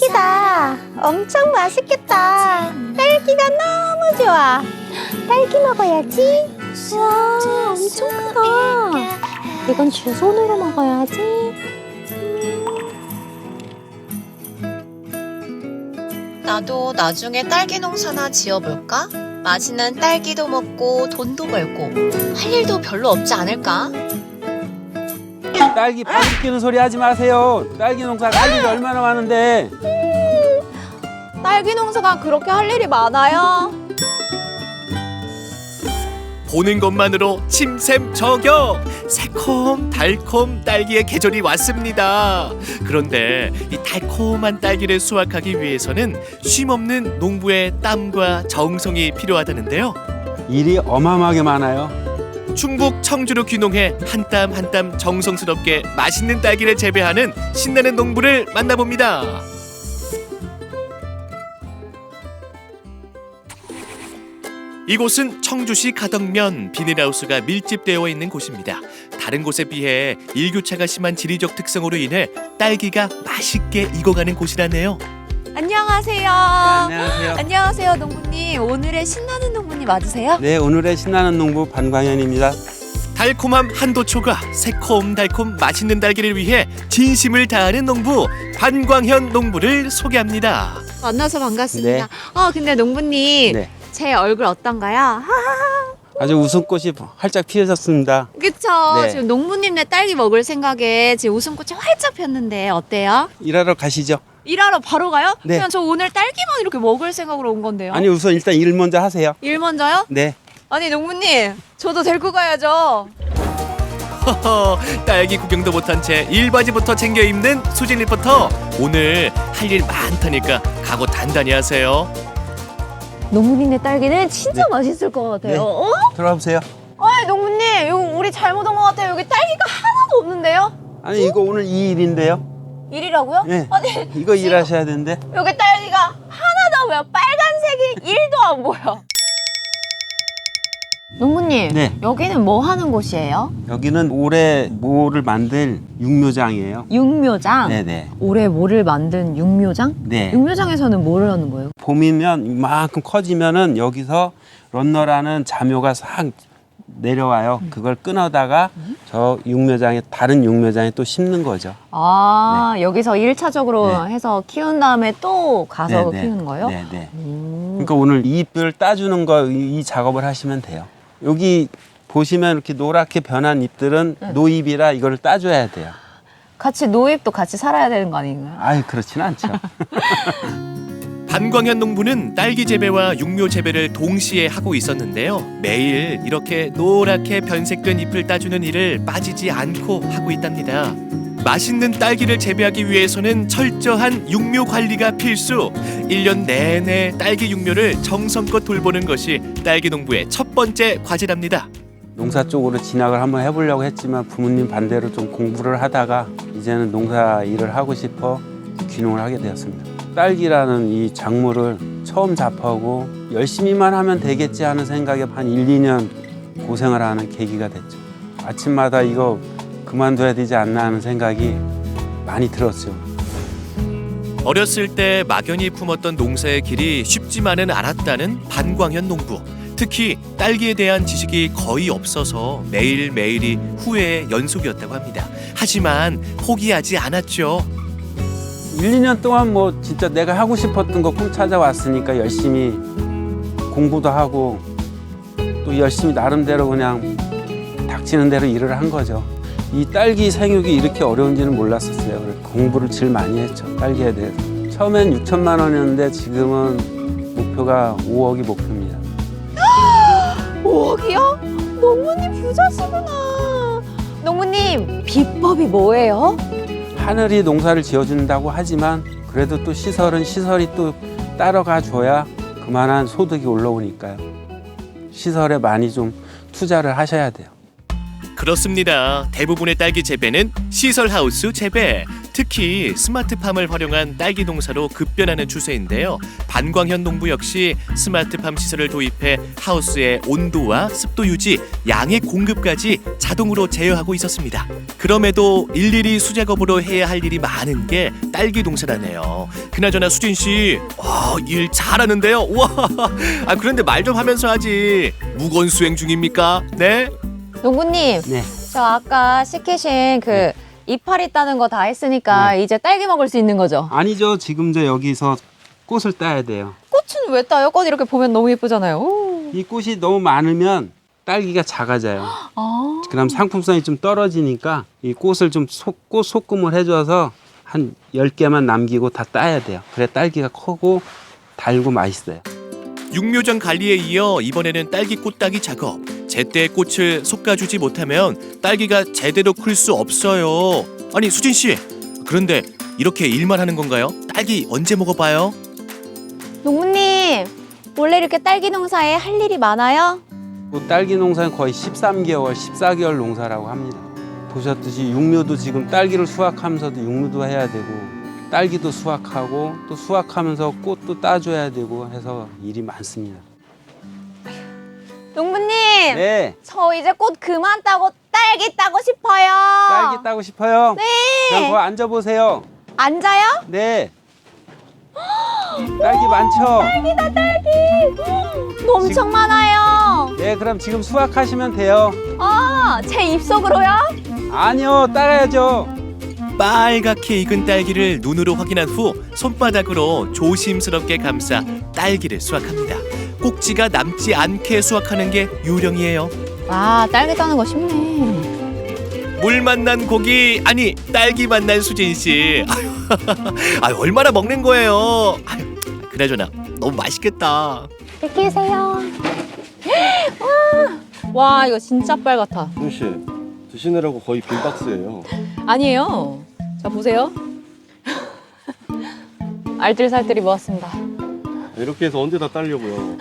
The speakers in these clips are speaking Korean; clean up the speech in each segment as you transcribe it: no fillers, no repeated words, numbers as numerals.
딸기다. 엄청 맛있겠다. 딸기가 너무 좋아. 딸기 먹어야지. 와, 엄청 크다. 이건 주손으로 먹어야지. 나도 나중에 딸기 농사나 지어볼까? 맛있는 딸기도 먹고 돈도 벌고 할 일도 별로 없지 않을까? 딸기 파죽 끼는 소리 하지 마세요. 딸기 농사 할 일이 얼마나 많은데. 딸기 농사가 그렇게 할 일이 많아요? 보는 것만으로 침샘 저격! 새콤 달콤 딸기의 계절이 왔습니다. 그런데 이 달콤한 딸기를 수확하기 위해서는 쉼없는 농부의 땀과 정성이 필요하다는데요. 일이 어마어마하게 많아요. 충북 청주로 귀농해 한 땀 한 땀 정성스럽게 맛있는 딸기를 재배하는 신나는 농부를 만나봅니다. 이곳은 청주시 가덕면 비닐하우스가 밀집되어 있는 곳입니다. 다른 곳에 비해 일교차가 심한 지리적 특성으로 인해 딸기가 맛있게 익어가는 곳이라네요. 안녕하세요. 안녕하세요. 안녕하세요, 농부님. 오늘의 신나는 농부님 맞으세요? 네, 오늘의 신나는 농부 반광현입니다. 달콤함 한도초가 새콤달콤 맛있는 딸기를 위해 진심을 다하는 농부 반광현 농부를 소개합니다. 만나서 반갑습니다. 네. 근데 농부님, 네, 제 얼굴 어떤가요? 아주 웃음꽃이 활짝 피어졌습니다. 그쵸? 네. 지금 농부님네 딸기 먹을 생각에 지금 웃음꽃이 활짝 폈는데 어때요? 일하러 가시죠. 일하러 바로 가요? 네. 그냥 저 오늘 딸기만 이렇게 먹을 생각으로 온 건데요. 아니, 우선 일단 일 먼저 하세요. 일 먼저요? 네. 아니 농부님, 저도 데리고 가야죠. 허허, 딸기 구경도 못한 채 일바지부터 챙겨 입는 수진 리포터. 오늘 할 일 많다니까 각오 단단히 하세요. 농부님네 딸기는 진짜 네. 맛있을 것 같아요. 네. 어? 들어와 보세요. 아니 농부님, 이거 우리 잘못 온 것 같아요. 여기 딸기가 하나도 없는데요? 아니, 이거 오늘 이 일인데요. 일이라고요? 네. 아니 이거 지금 일하셔야 되는데. 여기 딸기가 하나도 안 보여. 빨간색이 1도 안 보여. 농부님, 네. 여기는 뭐 하는 곳이에요? 여기는 올해 모를 만들 육묘장이에요. 육묘장? 네네. 올해 모를 만든 육묘장? 네. 육묘장에서는 뭐를 하는 거예요? 봄이면 이만큼 커지면은 여기서 런너라는 자묘가 싹 내려와요. 그걸 끊어다가 저 육묘장에, 다른 육묘장에 또 심는 거죠. 여기서 1차적으로 네. 해서 키운 다음에 또 가서 네네. 키우는 거예요? 네네. 음. 그러니까 오늘 잎을 따주는 거, 이 작업을 하시면 돼요. 여기 보시면 이렇게 노랗게 변한 잎들은 노잎이라 이거를 따줘야 돼요. 같이 노입도 같이 살아야 되는 거 아닌가요? 아이, 그렇진 않죠. 반광현 농부는 딸기 재배와 육묘 재배를 동시에 하고 있었는데요. 매일 이렇게 노랗게 변색된 잎을 따주는 일을 빠지지 않고 하고 있답니다. 맛있는 딸기를 재배하기 위해서는 철저한 육묘 관리가 필수. 1년 내내 딸기 육묘를 정성껏 돌보는 것이 딸기 농부의 첫 번째 과제랍니다. 농사 쪽으로 진학을 한번 해보려고 했지만 부모님 반대로 좀 공부를 하다가 이제는 농사 일을 하고 싶어 귀농을 하게 되었습니다. 딸기라는 이 작물을 처음 접하고 열심히만 하면 되겠지 하는 생각에 한 1, 2년 고생을 하는 계기가 됐죠. 아침마다 이거 그만둬야 되지 않나 하는 생각이 많이 들었죠. 어렸을 때 막연히 품었던 농사의 길이 쉽지만은 않았다는 반광현 농부. 특히 딸기에 대한 지식이 거의 없어서 매일매일이 후회의 연속이었다고 합니다. 하지만 포기하지 않았죠. 1, 2년 동안 뭐 진짜 내가 하고 싶었던 거 꼭 찾아왔으니까 열심히 공부도 하고 또 열심히 나름대로 그냥 닥치는 대로 일을 한 거죠. 이 딸기 생육이 이렇게 어려운지는 몰랐었어요. 그래서 공부를 제일 많이 했죠, 딸기에 대해서. 처음엔 6천만 원이었는데 지금은 목표가 5억이 목표입니다. 5억이요? 농부님 부자시구나. 농부님, 비법이 뭐예요? 하늘이 농사를 지어준다고 하지만 그래도 또 시설이 또 따라가 줘야 그만한 소득이 올라오니까요. 시설에 많이 좀 투자를 하셔야 돼요. 그렇습니다. 대부분의 딸기 재배는 시설하우스 재배. 특히 스마트팜을 활용한 딸기 농사로 급변하는 추세인데요. 반광현 농부 역시 스마트팜 시설을 도입해 하우스의 온도와 습도 유지, 양의 공급까지 자동으로 제어하고 있었습니다. 그럼에도 일일이 수작업으로 해야 할 일이 많은 게 딸기 농사라네요. 그나저나 수진 씨, 일 잘하는데요. 와, 그런데 말 좀 하면서 하지. 무건 수행 중입니까? 네? 농부님, 네. 저 아까 시키신 그 이파리 따는 거 다 했으니까 이제 딸기 먹을 수 있는 거죠? 아니죠. 지금 저 여기서 꽃을 따야 돼요. 꽃은 왜 따요? 꽃 이렇게 보면 너무 예쁘잖아요. 오. 이 꽃이 너무 많으면 딸기가 작아져요. 아. 그럼 상품성이 좀 떨어지니까 이 꽃을 좀 꽃 소금을 해줘서 한 10개만 남기고 다 따야 돼요. 그래 딸기가 크고 달고 맛있어요. 육묘전 관리에 이어 이번에는 딸기 꽃 따기 작업. 제때 꽃을 솎아주지 못하면 딸기가 제대로 클 수 없어요. 아니 수진 씨, 그런데 이렇게 일만 하는 건가요? 딸기 언제 먹어봐요? 농부님, 원래 이렇게 딸기 농사에 할 일이 많아요? 딸기 농사는 거의 13개월, 14개월 농사라고 합니다. 보셨듯이 육묘도 지금 딸기를 수확하면서도 육묘도 해야 되고 딸기도 수확하고 또 수확하면서 꽃도 따줘야 되고 해서 일이 많습니다. 농부님, 네, 저 이제 꽃 그만 따고 딸기 따고 싶어요. 딸기 따고 싶어요? 네. 그럼 거기 앉아보세요. 앉아요? 네. 딸기 많죠? 딸기다 딸기. 엄청 많아요. 네, 그럼 지금 수확하시면 돼요. 제 입속으로요? 아니요, 따라야죠. 빨갛게 익은 딸기를 눈으로 확인한 후 손바닥으로 조심스럽게 감싸 딸기를 수확합니다. 꼭지가 남지 않게 수확하는 게 요령이에요. 와, 딸기 따는 거 쉽네. 물 만난 고기, 아니 딸기 만난 수진 씨. 아유, 얼마나 먹는 거예요? 아유, 그나저나 너무 맛있겠다. 드세요. 와, 이거 진짜 빨 같아. 수진 씨, 드시느라고 거의 빈 박스예요. 아니에요. 자, 보세요. 알뜰살뜰히 모았습니다. 이렇게 해서 언제 다 딸려고요.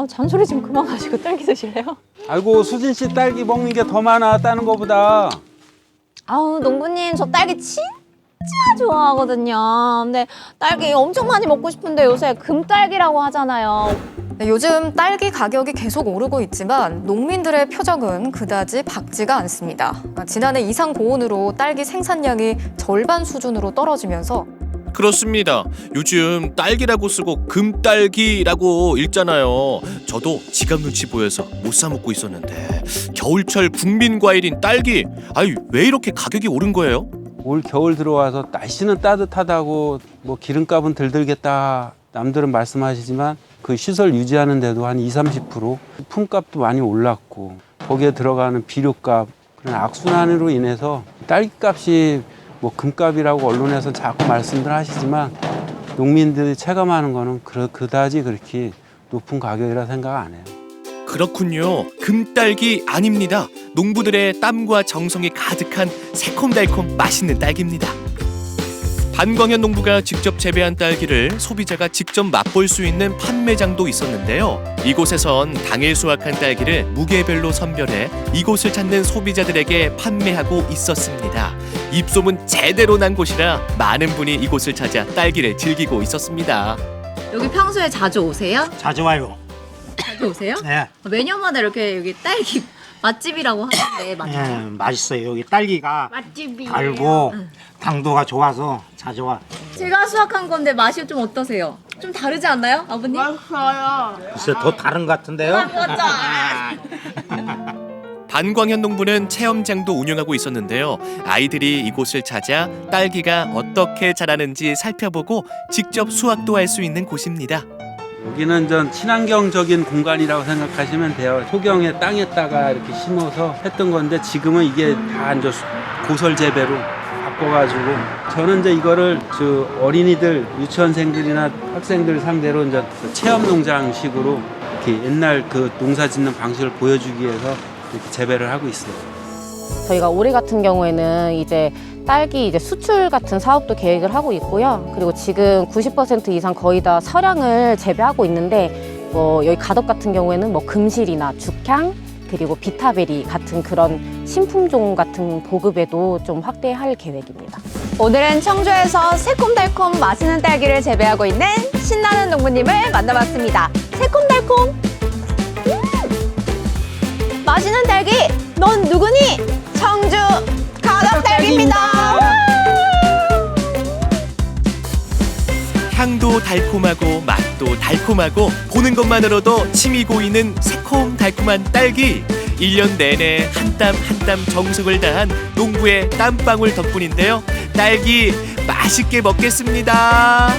잔소리 좀 그만하시고 딸기 드실래요? 아이고, 수진 씨 딸기 먹는 게 더 많아, 따는 거보다. 아우, 농부님, 저 딸기 진짜 좋아하거든요. 근데 딸기 엄청 많이 먹고 싶은데 요새 금딸기라고 하잖아요. 네, 요즘 딸기 가격이 계속 오르고 있지만 농민들의 표정은 그다지 밝지가 않습니다. 지난해 이상 고온으로 딸기 생산량이 절반 수준으로 떨어지면서 그렇습니다. 요즘 딸기라고 쓰고 금딸기라고 읽잖아요. 저도 지갑 눈치 보여서 못 사 먹고 있었는데 겨울철 국민 과일인 딸기, 아유 왜 이렇게 가격이 오른 거예요? 올 겨울 들어와서 날씨는 따뜻하다고 뭐 기름값은 덜 들겠다 남들은 말씀하시지만 그 시설 유지하는데도 한 20-30% 품값도 많이 올랐고 거기에 들어가는 비료값 그런 악순환으로 인해서 딸기값이 뭐 금값이라고 언론에서 자꾸 말씀들 하시지만 농민들이 체감하는 거는 그다지 그렇게 높은 가격이라 생각 안 해요. 그렇군요. 금딸기 아닙니다. 농부들의 땀과 정성이 가득한 새콤달콤 맛있는 딸기입니다. 반광현 농부가 직접 재배한 딸기를 소비자가 직접 맛볼 수 있는 판매장도 있었는데요. 이곳에선 당일 수확한 딸기를 무게별로 선별해 이곳을 찾는 소비자들에게 판매하고 있었습니다. 입소문 제대로 난 곳이라 많은 분이 이곳을 찾아 딸기를 즐기고 있었습니다. 여기 평소에 자주 오세요? 자주 와요. 자주 오세요? 네, 매년마다 이렇게 여기 딸기 맛집이라고 하는데 맞나요? 맛있어요. 여기 딸기가 맛집이에요. 달고 당도가 좋아서 자주 와. 제가 수확한 건데 맛이 좀 어떠세요? 좀 다르지 않나요, 아버님? 글쎄 더 다른 것 같은데요? 반광현 농부는 체험장도 운영하고 있었는데요. 아이들이 이곳을 찾아 딸기가 어떻게 자라는지 살펴보고 직접 수확도 할 수 있는 곳입니다. 여기는 전 친환경적인 공간이라고 생각하시면 돼요. 소경의 땅에다가 이렇게 심어서 했던 건데 지금은 이게 다 이제 고설 재배로 바꿔가지고 저는 이제 이거를 저 어린이들, 유치원생들이나 학생들 상대로 이제 체험 농장식으로 이렇게 옛날 그 농사 짓는 방식을 보여주기 위해서 이렇게 재배를 하고 있어요. 저희가 올해 같은 경우에는 이제 딸기 이제 수출 같은 사업도 계획을 하고 있고요. 그리고 지금 90% 이상 거의 다 서량을 재배하고 있는데 여기 가덕 같은 경우에는 뭐 금실이나 죽향, 그리고 비타베리 같은 그런 신품종 같은 보급에도 좀 확대할 계획입니다. 오늘은 청주에서 새콤달콤 맛있는 딸기를 재배하고 있는 신나는 농부님을 만나봤습니다. 새콤달콤 맛있는 딸기 넌 누구니? 청주 가덕딸기입니다. 향도 달콤하고 맛도 달콤하고 보는 것만으로도 침이 고이는 새콤달콤한 딸기. 1년 내내 한 땀 한 땀 정성을 다한 농부의 땀방울 덕분인데요. 딸기 맛있게 먹겠습니다.